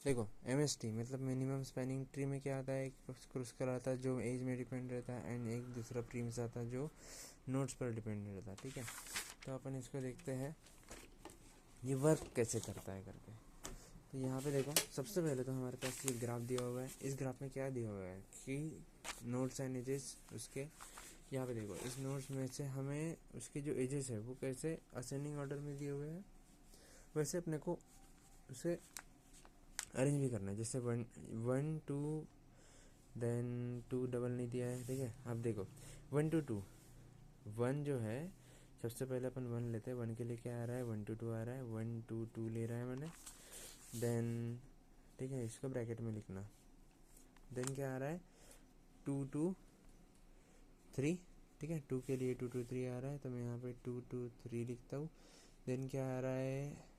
देखो MST मतलब minimum spanning tree में क्या आता है, एक क्रुस्कर आता है जो एज में डिपेंड रहता है, एंड एक दूसरा प्रीम्स आता है जो नोड्स पर डिपेंड रहता है, ठीक है। तो अपन इसको देखते हैं ये वर्क कैसे करता है करके। तो यहाँ पे देखो सबसे पहले तो हमारे पास ये ग्राफ दिया हुआ है। इस ग्राफ में क्या दिया हुआ है कि नोड्स एंड एजेस उसके, यहाँ पे देखो इस नोड्स में से हमें उसके जो एजेस है वो कैसे असेंडिंग ऑर्डर में दिए हुए हैं, वैसे अपने को उसे अरेंज भी करना है। जैसे 1 1 2 देन 2 डबल नहीं दिया है, ठीक है। अब देखो 1 2 2, 1 जो है सबसे पहले अपन 1 लेते हैं। 1 के लिए क्या आ रहा है 1 2 2 आ रहा है, 1 2 2 ले रहा है मैंने। देन ठीक है इसको ब्रैकेट में लिखना। देन क्या आ रहा है 2 2 3, ठीक है। 2 के लिए 2 2 3 आ रहा है तो मैं यहाँ पे 2 2 3 लिखता हूँ। देन क्या आ रहा है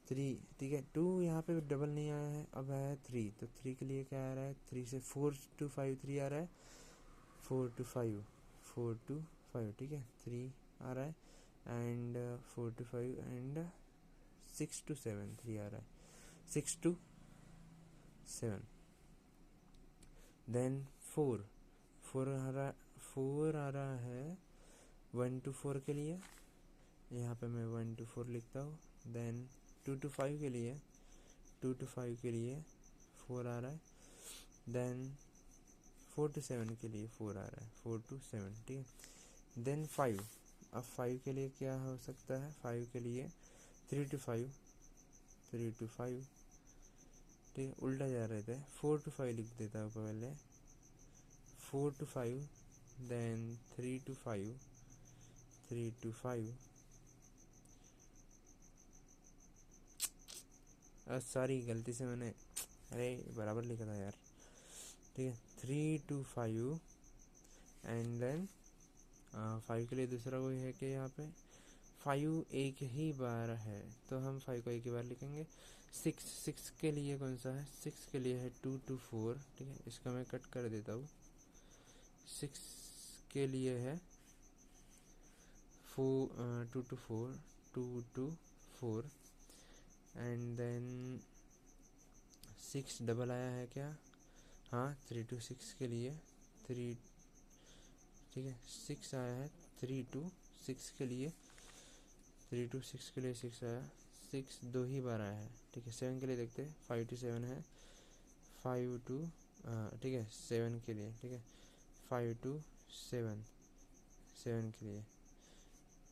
3, ठीक है। 2 यहाँ पे डबल नहीं आया है, अब आया है 3, तो 3 के लिए क्या आ रहा है 3 से 4 2 5 3 आ रहा है, 4 2 5 4 2 5, ठीक है। 3 आ रहा है एंड 4 2 5 एंड 6 2 7 3 आ रहा है, 6 2 7। देन 4 4 आ रहा है 1 2 4 के लिए, यहाँ पे मैं 1 2 4 लिखता हूँ। देन 2 2 5 के लिए 2 2 5 के लिए 4 आ रहा है। देन 4 2 7 के लिए 4 आ रहा है, 4 2 7, ठीक है। देन 5, अब 5 के लिए क्या हो सकता है 5 के लिए 3 2 5 3 2 5, ठीक है। उल्टा जा रहे थे, 4 2 5 लिख देता हूँ पहले, 4 2 5 देन 3 2 5 3 2 5, सॉरी गलती से मैंने अरे बराबर लिखा था यार, ठीक है। 3 2 5 एंड देन 5 के लिए दूसरा कोई है कि यहाँ पे 5 एक ही बार है तो हम 5 को एक ही बार लिखेंगे। 6 के लिए कौन सा है 6 के लिए है 2 2 4, ठीक है। इसका मैं कट कर देता हूँ। 6 के लिए है 2 2 4 2 2 4 एंड देन 6 डबल आया है क्या, हाँ 3 2 6 के लिए 3, ठीक है। 6 आया है 3 2 6 के लिए, 3 2 6 के लिए 6 आया, 6 दो ही बार आया है, ठीक है। 7 के लिए देखते हैं 5 2 7 है, 5 2 ठीक है 7 के लिए, ठीक है। 5 2 7 7 के लिए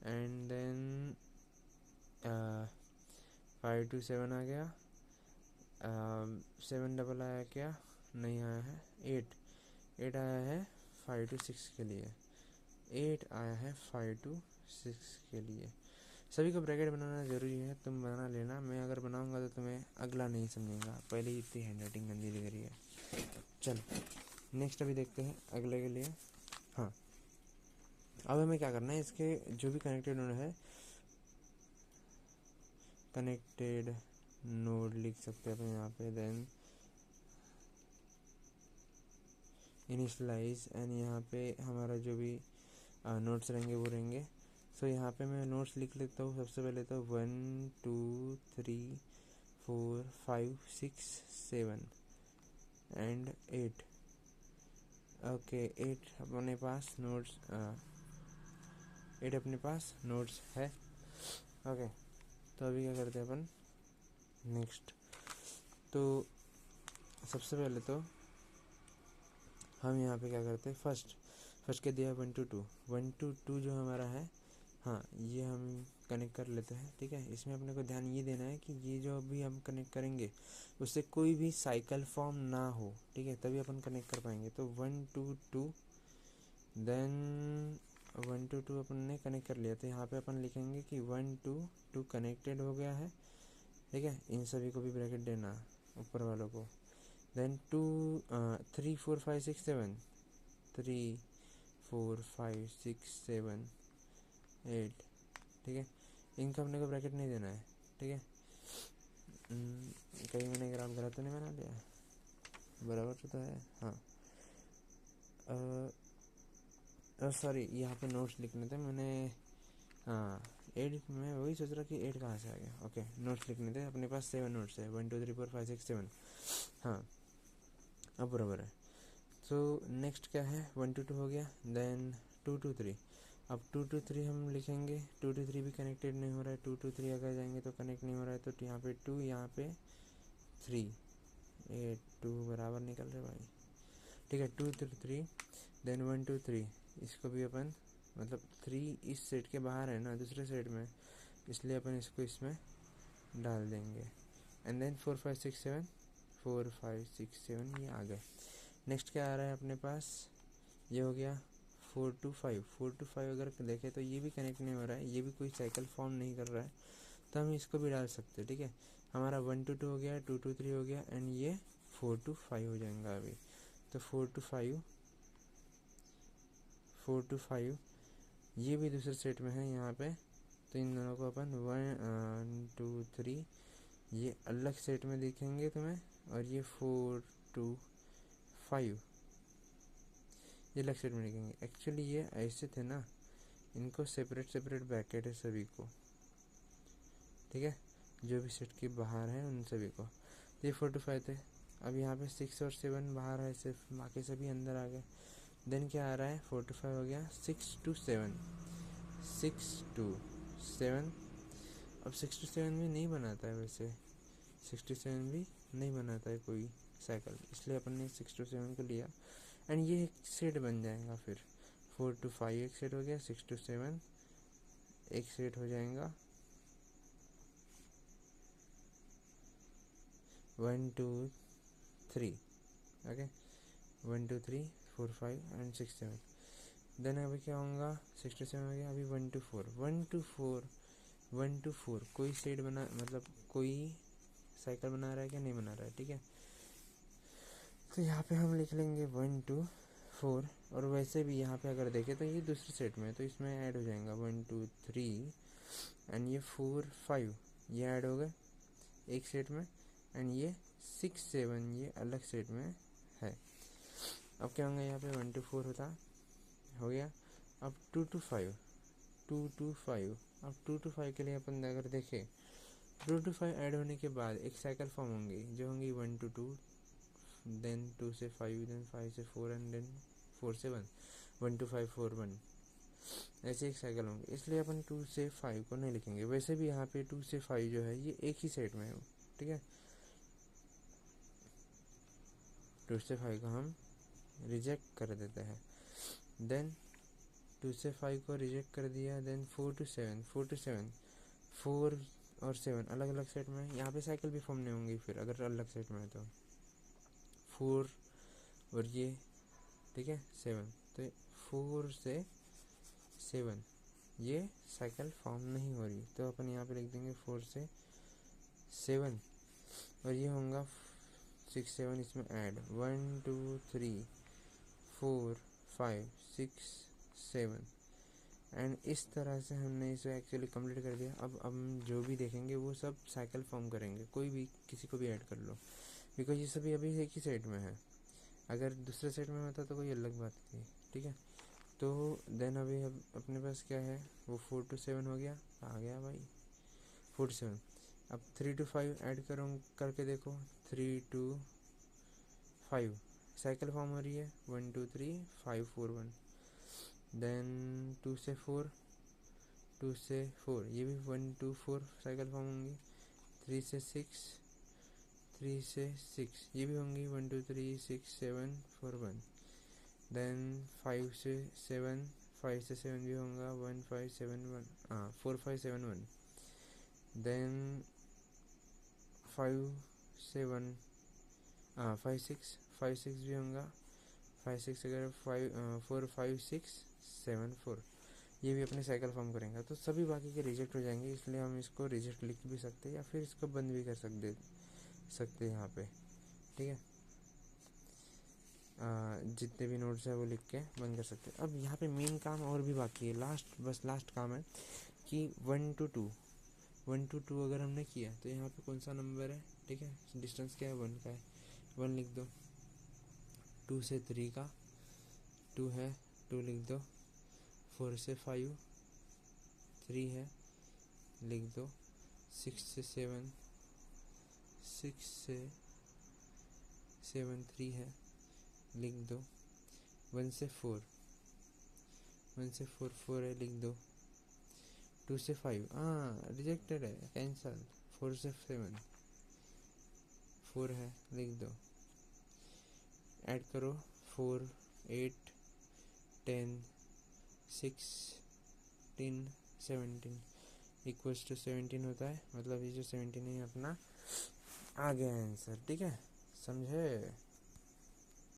एंड देन 5 2 7 आ गया। 7 डबल आया क्या, नहीं आया है। 8 आया है 5 2 6 के लिए, 8 आया है 5 2 6 के लिए। सभी को ब्रैकेट बनाना ज़रूरी है, तुम बना लेना। मैं अगर बनाऊंगा तो तुम्हें अगला नहीं समझेगा, पहले ही इतनी हैंड राइटिंग गंदी लग रही है। चलो नेक्स्ट अभी देखते हैं अगले के लिए। हाँ अब हमें क्या करना है, इसके जो भी कनेक्टेड नोड है, कनेक्टेड नोड लिख सकते हैं अपन यहाँ पे। देन इनिशलाइज एंड यहाँ पे हमारा जो भी नोट्स रहेंगे वो रहेंगे। सो यहाँ पे मैं नोट्स लिख लेता हूँ। सबसे पहले तो 1 2 3 4 5 6 7 एंड 8, ओके 8 अपने पास नोट्स 8 अपने पास नोट्स है, ओके। तो अभी क्या करते हैं अपन नेक्स्ट, तो सबसे पहले तो हम यहाँ पे क्या करते हैं फर्स्ट के दिया 1 2 2 1 2 2 जो हमारा है, हाँ ये हम कनेक्ट कर लेते हैं, ठीक है। इसमें अपने को ध्यान ये देना है कि ये जो अभी हम कनेक्ट करेंगे उससे कोई भी साइकिल फॉर्म ना हो, ठीक है, तभी अपन कनेक्ट कर पाएंगे। तो 1 2 2 देन 1 2 2 अपन ने कनेक्ट कर लिया, तो यहाँ पे अपन लिखेंगे कि 1 2 2 कनेक्टेड हो गया है, ठीक है। इन सभी को भी ब्रैकेट देना ऊपर वालों को। देन 2 3 4 5 6 7 3 4 5 6 7 8, ठीक है। इनका अपने को ब्रैकेट नहीं देना है, ठीक है। कहीं मैंने ग्राफ गलत तो नहीं बना लिया, बराबर तो है, हाँ। सॉरी यहाँ पे नोट्स लिखने थे मैंने, हाँ 8 मैं वही सोच रहा कि 8 कहाँ से आ गया। ओके, नोट्स लिखने थे, अपने पास 7 नोट्स है, 1 2 3 4 5 6 7। हाँ, अब बराबर है। तो नेक्स्ट क्या है, 1 2 2 हो गया, देन 2 2 3। अब 2 2 3 हम लिखेंगे, 2 2 3 भी कनेक्टेड नहीं हो रहा है, 2 2 3 अगर जाएंगे तो कनेक्ट नहीं हो रहा है, तो यहाँ पे 2, यहाँ पे 3, ये 2 बराबर निकल रहे भाई। ठीक है, 2 3 3, देन 1 2 3, इसको भी अपन मतलब 3 इस सेट के बाहर है ना दूसरे सेट में, इसलिए अपन इसको इसमें डाल देंगे। एंड देन 4 5 6 7, 4 5 6 7 ये आ गए। नेक्स्ट क्या आ रहा है अपने पास, ये हो गया 4 2 5। 4 2 5 अगर देखें तो ये भी कनेक्ट नहीं हो रहा है, ये भी कोई साइकिल फॉर्म नहीं कर रहा है, तो हम इसको भी डाल सकते हैं। ठीक है, हमारा 1 2 2 हो गया, 2 2 3 हो गया, एंड ये 4 2 5 हो जाएगा अभी। तो 4 2 5, 4 2 5 ये भी दूसरे सेट में है यहाँ पे, तो इन दोनों को अपन 1 2 3 ये अलग सेट में दिखेंगे तुम्हें, और ये 4 2 5 ये अलग सेट में दिखेंगे। एक्चुअली ये ऐसे थे ना, इनको सेपरेट सेपरेट ब्रैकेट है सभी को। ठीक है, जो भी सेट के बाहर है उन सभी को। तो ये 4 2 5 थे, अब यहाँ पे 6 और 7 बाहर है, सिर्फ बाकी सभी अंदर आ गए। देन क्या आ रहा है, 4 2 5 हो गया, 6 2 7, 6 2 7। अब 6 2 7 भी नहीं बनाता है वैसे, 6 2 7 भी नहीं बनाता है कोई साइकिल, इसलिए अपन ने 6 2 7 को लिया, एंड ये एक सेट बन जाएगा। फिर 4 2 5 एक सेट हो गया, 6 2 7 एक सेट हो जाएगा, 1 2 3। Okay, 1 2 3 4 5 and 6 7। देन अभी क्या होगा, 6 2 7 हो गया, अभी 1 2 4, 1 2 4, 1 2 4 कोई सेट बना मतलब कोई साइकिल बना रहा है क्या, नहीं बना रहा है। ठीक है, तो यहाँ पे हम लिख लेंगे 1 2 4, और वैसे भी यहाँ पे अगर देखें तो ये दूसरे सेट में है, तो इसमें ऐड हो जाएगा 1 2 3, एंड ये 4 5 ये ऐड हो गए एक सेट में, एंड ये 6 7 ये अलग सेट में है। अब क्या होंगे, यहाँ पे 1 2 4 होता हो गया। अब 2 2 5, 2 2 5, अब 2 2 5 के लिए अपन अगर देखें, 2 2 5 ऐड होने के बाद एक साइकिल फॉर्म होंगी, जो होंगी 1 2 2, देन 2 से 5, देन 5 से 4, एंड देन 4 से 1, 1 2 5 4 1, ऐसे एक साइकिल होंगे, इसलिए अपन 2 से 5 को नहीं लिखेंगे। वैसे भी यहाँ पे 2 से 5 जो है ये एक ही सेट में है। ठीक है, 2 से 5 को हम रिजेक्ट कर देते हैं। देन 2 से 5 को रिजेक्ट कर दिया, देन 4 to 7, 4 to 7, 4 और 7 अलग अलग सेट में, यहाँ पे साइकिल भी फॉर्म नहीं होंगी फिर अगर अलग सेट में है तो 4 और ये, ठीक है 7, तो 4 से 7 ये साइकिल फॉर्म नहीं हो रही, तो अपन यहाँ पे लिख देंगे 4 से 7, और ये होगा 6 7 इसमें ऐड, 1 2 3 4 5 6 7, एंड इस तरह से हमने इसे एक्चुअली कंप्लीट कर दिया। अब हम जो भी देखेंगे वो सब साइकिल फॉर्म करेंगे, कोई भी किसी को भी ऐड कर लो, बिकॉज ये सभी अभी एक ही सेट में है। अगर दूसरे सेट में होता तो कोई अलग बात थी। ठीक है, तो देन अभी अब अपने पास क्या है, वो 4 to 7 हो गया, आ गया भाई 4 to 7। अब 3 to 5 ऐड करूँ करके देखो, 3 to 5 साइकिल फॉर्म हो रही है, 1 2 3 5 4 1, देन 2 से 4, 2 से 4 ये भी 1 2 4 साइकिल फॉर्म होंगी, 3 से 6, 3 से 6 ये भी होंगी, 1 2 3 6 7 4 1, देन 5 से 7, 5 से 7 भी होगा, 1 5 7 1, 4 5 7 1, देन 5 7 5 6 5 6 भी होगा, 5 6 अगर 4 5 6 7 4 ये भी अपने साइकिल फॉर्म करेंगे, तो सभी बाकी के रिजेक्ट हो जाएंगे, इसलिए हम इसको रिजेक्ट लिख भी सकते हैं या फिर इसको बंद भी कर सकते हैं यहाँ पे। ठीक है, जितने भी नोट्स है वो लिख के बंद कर सकते हैं। अब यहाँ पे मेन काम और भी बाकी है, लास्ट काम है कि 1 to 2, 1 to 2 अगर हमने किया तो यहाँ पे कौन सा नंबर है, ठीक है डिस्टेंस क्या है 1 का है, 1 लिख दो। 2 से 3 का 2 है, 2 लिख दो। 4 से 5 3 है, लिख दो। 6 से 7, 6 से 7 3 है, लिख दो। 1 से 4, 1 से 4 4 है, लिख दो। 2 से 5 रिजेक्टेड है, कैंसल। 4 से 7 4 है, लिख दो। ऐड करो 4 8 10 16 17 इक्वल्स टू 17 होता है, मतलब ये जो 17 है अपना आ गया आंसर। ठीक है, समझे?